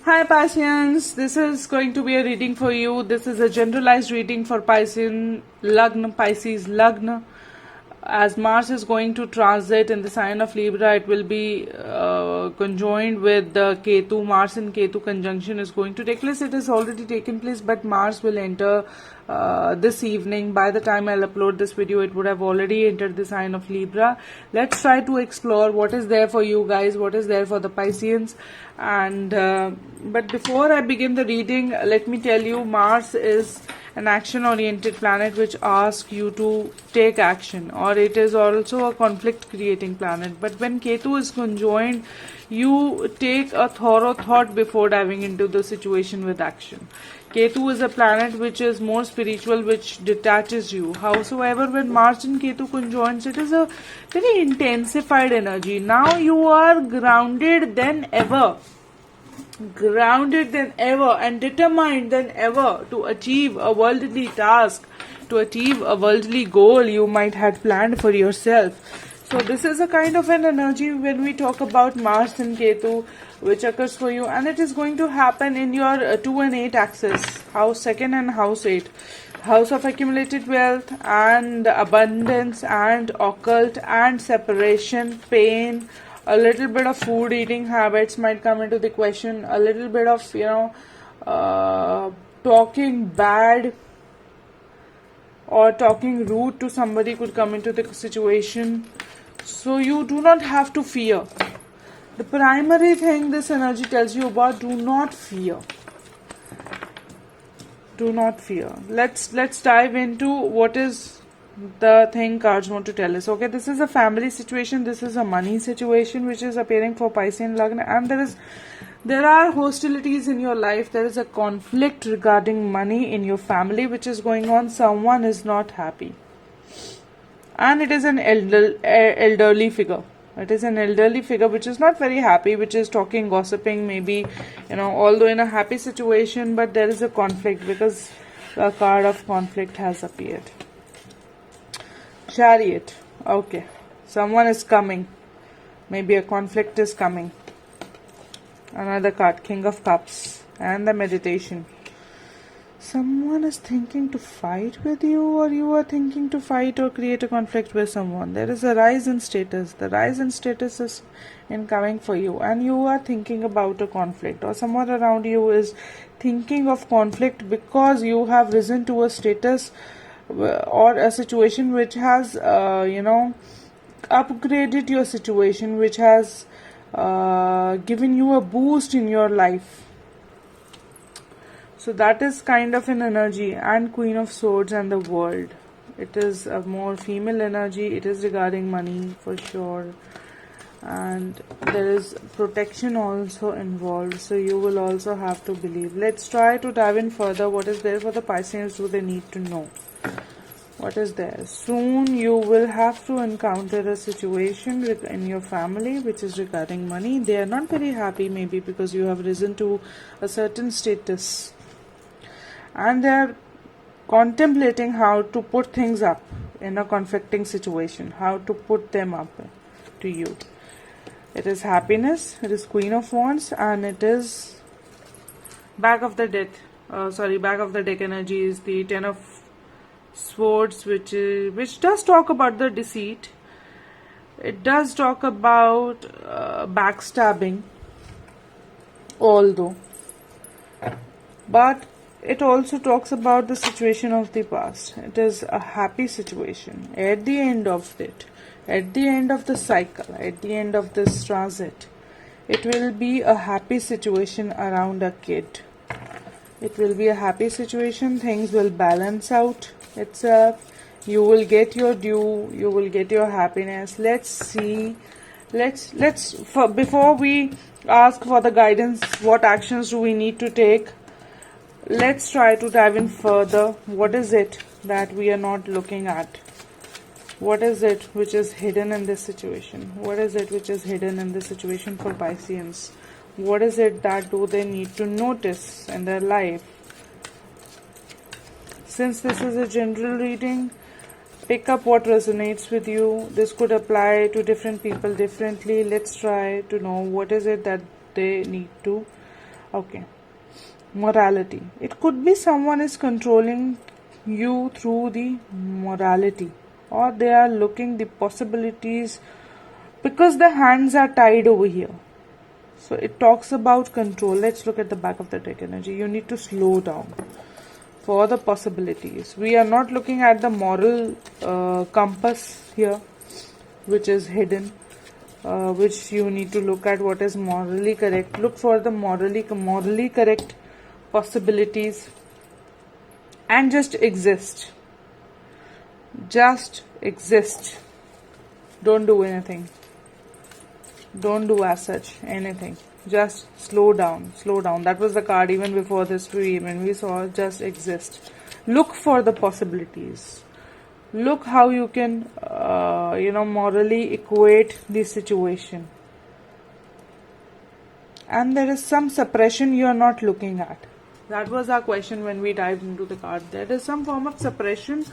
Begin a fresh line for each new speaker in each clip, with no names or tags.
Hi Pisceans, this is going to be a reading for you. This is a generalized reading for Piscean Lagna, Pisces Lagna. As Mars is going to transit in the sign of Libra, it will be conjoined with the Ketu. Mars and Ketu conjunction is going to take place. It has already taken place, but Mars will enter this evening. By the time I'll upload this video, it would have already entered the sign of Libra. Let's try to explore what is there for you guys, what is there for the Pisceans. And but before I begin the reading, let me tell you, Mars is an action oriented planet which asks you to take action, or it is also a conflict creating planet. But when Ketu is conjoined, you take a thorough thought before diving into the situation with action. Ketu is a planet which is more spiritual, which detaches you. Howsoever, when Mars and Ketu conjoins, it is a very intensified energy. Now you are grounded than ever, and determined than ever to achieve a worldly task, to achieve a worldly goal you might have planned for yourself. So this is a kind of an energy when we talk about Mars and Ketu, which occurs for you, and it is going to happen in your 2 and 8 axis, house 2nd and house 8. House of accumulated wealth and abundance and occult and separation, pain, a little bit of food eating habits might come into the question, a little bit of talking bad or talking rude to somebody could come into the situation. So you do not have to fear. The primary thing this energy tells you about, do not fear. Do not fear. Let's dive into what is the thing cards want to tell us. Okay, this is a family situation, this is a money situation which is appearing for Piscean Lagna, and there are hostilities in your life. There is a conflict regarding money in your family which is going on. Someone is not happy, and it is an elderly figure. It is an elderly figure which is not very happy, which is talking, gossiping, maybe, although in a happy situation, but there is a conflict because a card of conflict has appeared. Chariot. Okay, someone is coming, maybe a conflict is coming. Another card, King of Cups, and the meditation. Someone is thinking to fight with you, or you are thinking to fight or create a conflict with someone. There is a rise in status. The rise in status is incoming for you, and you are thinking about a conflict, or someone around you is thinking of conflict because you have risen to a status or a situation which has upgraded your situation, which has given you a boost in your life. So that is kind of an energy. And Queen of Swords and the World, it is a more female energy. It is regarding money for sure, and there is protection also involved, so you will also have to believe. Let's try to dive in further. What is there for the Pisceans? Do they need to know? What is there? Soon you will have to encounter a situation in your family which is regarding money. They are not very happy, maybe because you have risen to a certain status, and they are contemplating how to put things up in a conflicting situation, how to put them up to you. It is happiness, it is Queen of Wands, and it is back of the deck. Back of the deck energy is the Ten of Swords, which does talk about the deceit. It does talk about backstabbing, although, but it also talks about the situation of the past. It is a happy situation. At the end of it, at the end of the cycle, at the end of this transit, it will be a happy situation around a kid. It will be a happy situation. Things will balance out itself. You will get your due. You will get your happiness. Let's see. Before we ask for the guidance, what actions do we need to take? Let's try to dive in further. What is it that we are not looking at? What is it which is hidden in this situation? What is it which is hidden in this situation for Pisceans? What is it that do they need to notice in their life? Since this is a general reading, pick up what resonates with you. This could apply to different people differently. Let's try to know what is it that they need to Okay. Morality. It could be someone is controlling you through the morality, or they are looking the possibilities because the hands are tied over here. So it talks about control. Let's look at the back of the deck energy. You need to slow down for the possibilities. We are not looking at the moral compass here, which is hidden, which you need to look at what is morally correct. Look for the morally correct possibilities and just exist. Just exist. Don't do anything. Don't do as such anything. Just slow down. Slow down. That was the card even before this when we saw just exist. Look for the possibilities. Look how you can morally equate the situation. And there is some suppression you are not looking at. That was our question when we dived into the card. There is some form of suppression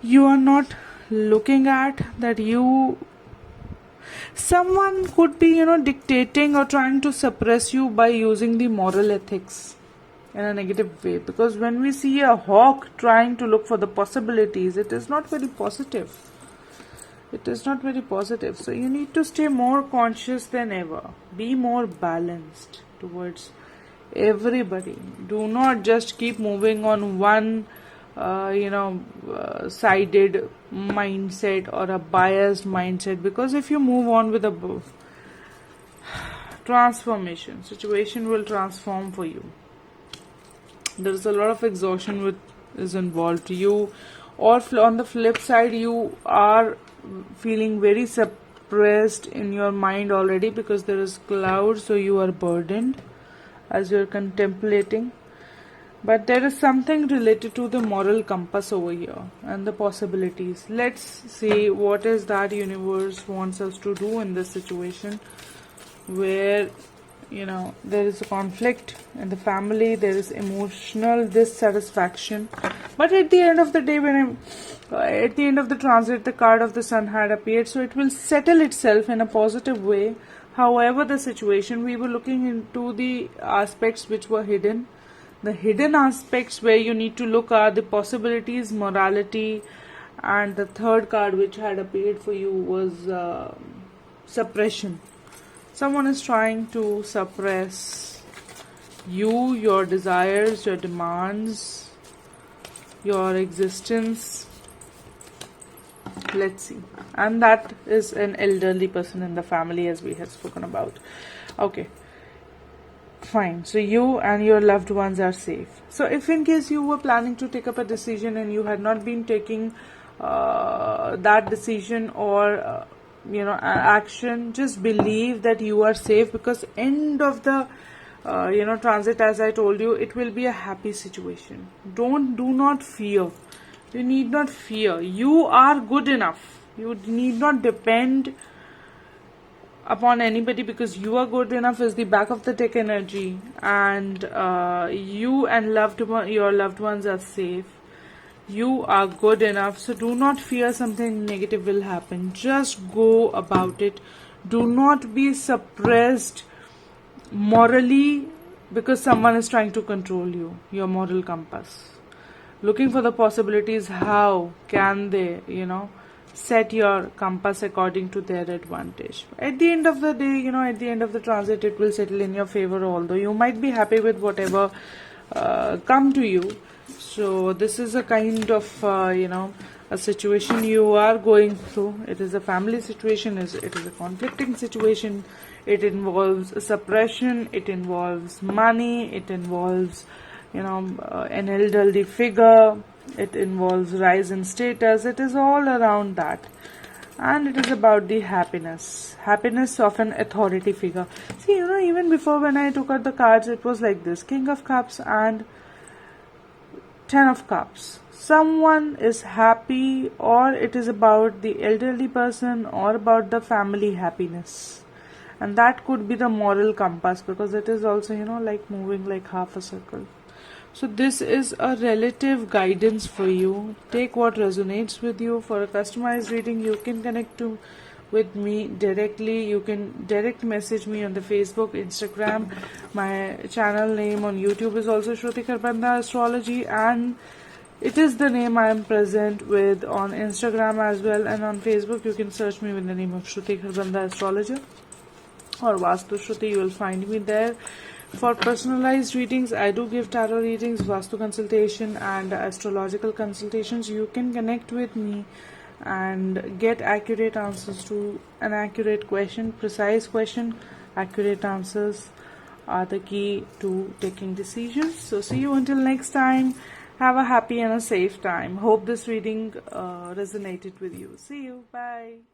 you are not looking at, that someone could be dictating or trying to suppress you by using the moral ethics in a negative way. Because when we see a hawk trying to look for the possibilities, it is not very positive. It is not very positive. So you need to stay more conscious than ever. Be more balanced towards everybody. Do not just keep moving on one sided mindset or a biased mindset, because if you move on with a transformation, situation will transform for you. There is a lot of exhaustion is involved. You, or on the flip side, you are feeling very suppressed in your mind already because there is cloud, so you are burdened as you're contemplating. But there is something related to the moral compass over here and the possibilities. Let's see what is that universe wants us to do in this situation where there is a conflict in the family, there is emotional dissatisfaction. But at the end of the day, at the end of the transit, the card of the Sun had appeared, so it will settle itself in a positive way. However, the situation, we were looking into the aspects which were hidden. The hidden aspects where you need to look at the possibilities, morality, and the third card which had appeared for you was suppression. Someone is trying to suppress you, your desires, your demands, your existence. Let's see. And that is an elderly person in the family, as we have spoken about. Okay. Fine. So you and your loved ones are safe. So if in case you were planning to take up a decision and you had not been taking that decision or action, just believe that you are safe, because end of the transit, as I told you, it will be a happy situation. Do not fear. You need not fear. You are good enough. You need not depend upon anybody, because you are good enough is the back of the deck energy, and you and your loved ones are safe. You are good enough, so do not fear something negative will happen. Just go about it. Do not be suppressed morally because someone is trying to control you, your moral compass. Looking for the possibilities, how can they set your compass according to their advantage. At the end of the day, at the end of the transit, it will settle in your favor, although you might be happy with whatever come to you. So this is a kind of a situation you are going through. It is a family situation, it is a conflicting situation. It involves suppression, it involves money, it involves an elderly figure, it involves rise in status. It is all around that, and it is about the happiness of an authority figure. See, even before, when I took out the cards, it was like this: King of Cups and Ten of Cups. Someone is happy, or it is about the elderly person or about the family happiness, and that could be the moral compass, because it is also like moving like half a circle. So this is a relative guidance for you. Take what resonates with you. For a customized reading, you can connect to with me directly. You can direct message me on the Facebook, Instagram. My channel name on YouTube is also Shruti Kharbanda Astrology, and it is the name I am present with on Instagram as well, and on Facebook you can search me with the name of Shruti Kharbanda Astrologer or Vastu Shruti. You will find me there. For personalized readings, I do give tarot readings, Vastu consultation, and astrological consultations. You can connect with me and get accurate answers to an accurate question, precise question. Accurate answers are the key to taking decisions. So see you until next time. Have a happy and a safe time. Hope this reading resonated with you. See you. Bye.